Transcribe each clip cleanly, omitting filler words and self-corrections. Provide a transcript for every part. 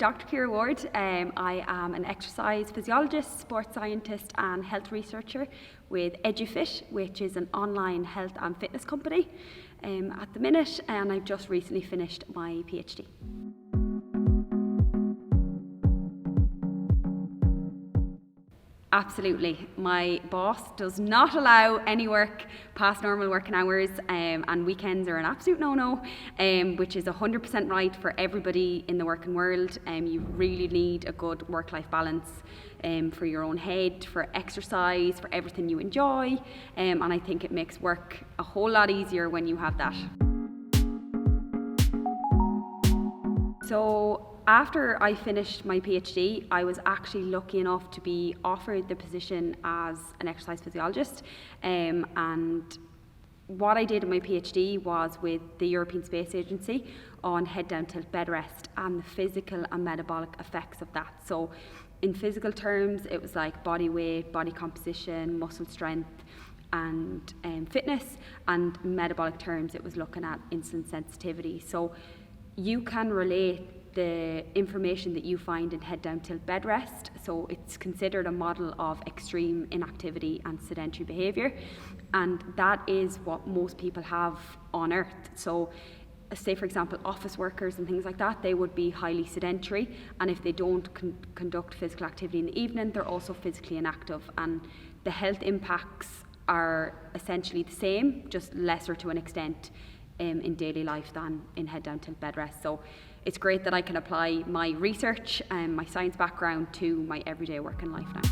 Dr. Kiera Ward. I am an exercise physiologist, sports scientist and health researcher with EduFit, which is an online health and fitness company at the minute, and I've just recently finished my PhD. Absolutely. My boss does not allow any work past normal working hours, and weekends are an absolute no-no, which is 100% right for everybody in the working world. You really need a good work-life balance for your own head, for exercise, for everything you enjoy, and I think it makes work a whole lot easier when you have that. So after I finished my PhD, I was actually lucky enough to be offered the position as an exercise physiologist, and what I did in my PhD was with the European Space Agency on head down tilt bed rest and the physical and metabolic effects of that. So in physical terms, it was like body weight, body composition, muscle strength and fitness, and metabolic terms, it was looking at insulin sensitivity. So you can relate the information that you find in head down tilt bed rest. So it's considered a model of extreme inactivity and sedentary behaviour, and that is what most people have on earth. So say for example office workers and things like that, they would be highly sedentary, and if they don't conduct physical activity in the evening, they're also physically inactive, and the health impacts are essentially the same, just lesser to an extent in daily life than in head down tilt bed rest. So it's great that I can apply my research and my science background to my everyday working life now.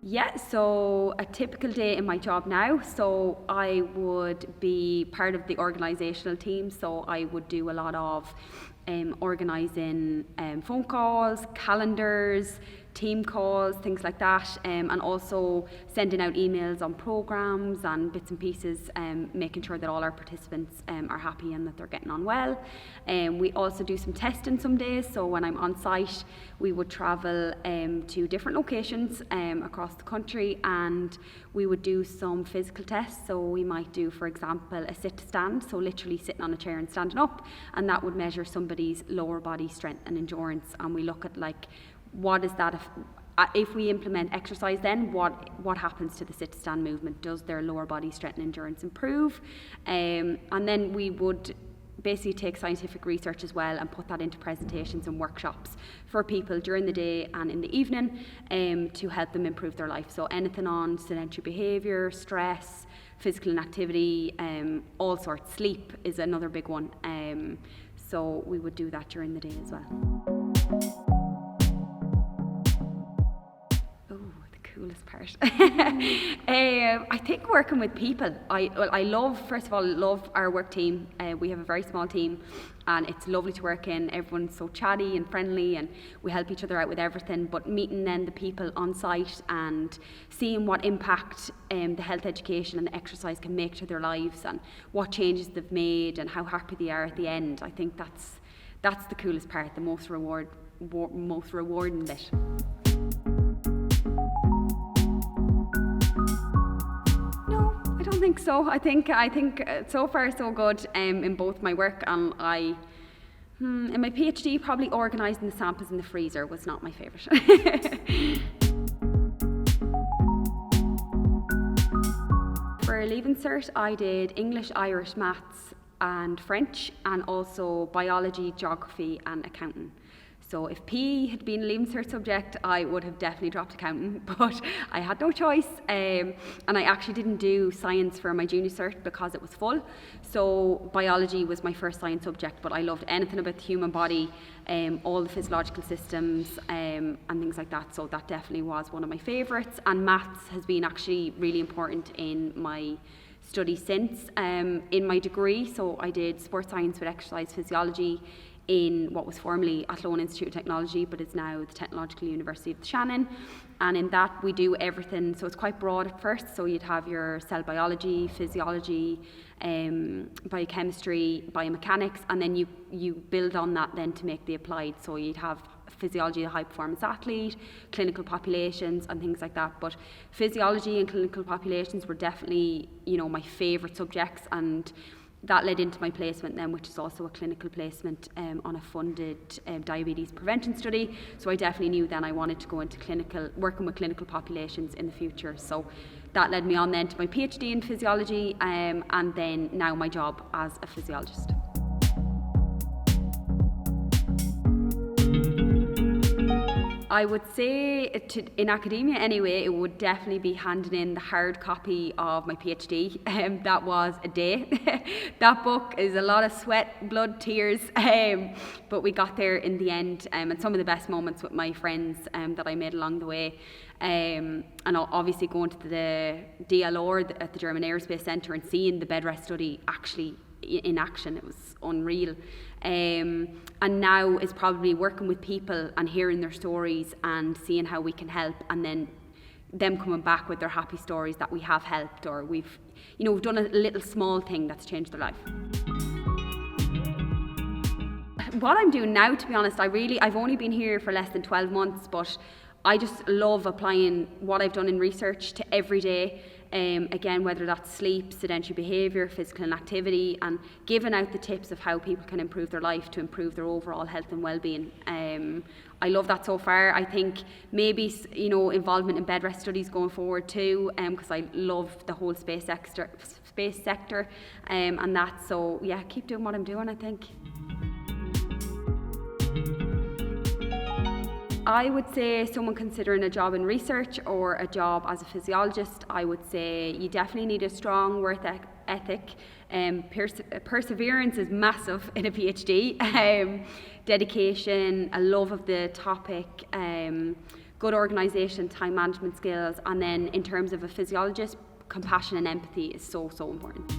Yeah, so a typical day in my job now, so I would be part of the organisational team, so I would do a lot of organising phone calls, calendars, team calls, things like that, and also sending out emails on programs and bits and pieces, making sure that all our participants are happy and that they're getting on well. We also do some testing some days, so when I'm on site we would travel to different locations across the country, and we would do some physical tests. So we might do, for example, a sit to stand, so literally sitting on a chair and standing up, and that would measure somebody's lower body strength and endurance, and we look at like what is that if we implement exercise, then what happens to the sit to stand movement? Does their lower body strength and endurance improve? And then we would basically take scientific research as well and put that into presentations and workshops for people during the day and in the evening to help them improve their life. So anything on sedentary behaviour, stress, physical inactivity, all sorts. Sleep is another big one. So we would do that during the day as well. Coolest part. I think working with people. I love, first of all, love our work team. We have a very small team, and it's lovely to work in. Everyone's so chatty and friendly, and we help each other out with everything. But meeting then the people on site and seeing what impact the health education and the exercise can make to their lives, and what changes they've made, and how happy they are at the end. I think that's the coolest part, the most rewarding bit. I don't think so. I think so far so good in both my work, and in my PhD probably organising the samples in the freezer was not my favourite. For Leaving Cert, I did English, Irish, Maths and French, and also biology, geography and accounting. So if PE had been a Leaving Cert subject, I would have definitely dropped accounting, but I had no choice. And I actually didn't do science for my junior cert because it was full. So biology was my first science subject, but I loved anything about the human body, all the physiological systems and things like that. So that definitely was one of my favourites. And maths has been actually really important in my study since. In my degree, so I did sports science with exercise physiology in what was formerly Athlone Institute of Technology, but is now the Technological University of the Shannon. And in that we do everything, so it's quite broad at first. So you'd have your cell biology, physiology, biochemistry, biomechanics, and then you build on that then to make the applied. So you'd have physiology, a high performance athlete, clinical populations and things like that. But physiology and clinical populations were definitely, my favourite subjects, and that led into my placement then, which is also a clinical placement on a funded diabetes prevention study. So I definitely knew then I wanted to go into working with clinical populations in the future. So that led me on then to my PhD in physiology, and then now my job as a physiologist. I would say, in academia anyway, it would definitely be handing in the hard copy of my PhD. That was a day. That book is a lot of sweat, blood, tears, but we got there in the end, and some of the best moments with my friends that I made along the way. And obviously going to the DLR at the German Aerospace Centre and seeing the bed rest study actually in action, it was unreal. And now is probably working with people and hearing their stories and seeing how we can help, and then them coming back with their happy stories that we have helped, or we've done a little small thing that's changed their life. What I'm doing now, to be honest, I've only been here for less than 12 months, but I just love applying what I've done in research to every day. Again, whether that's sleep, sedentary behaviour, physical inactivity, and giving out the tips of how people can improve their life to improve their overall health and well-being. I love that so far. I think maybe involvement in bed rest studies going forward too, because I love the whole space sector, and that. So yeah, keep doing what I'm doing, I think. I would say someone considering a job in research or a job as a physiologist, I would say you definitely need a strong work ethic. Perseverance is massive in a PhD. Dedication, a love of the topic, good organisation, time management skills, and then in terms of a physiologist, compassion and empathy is so important.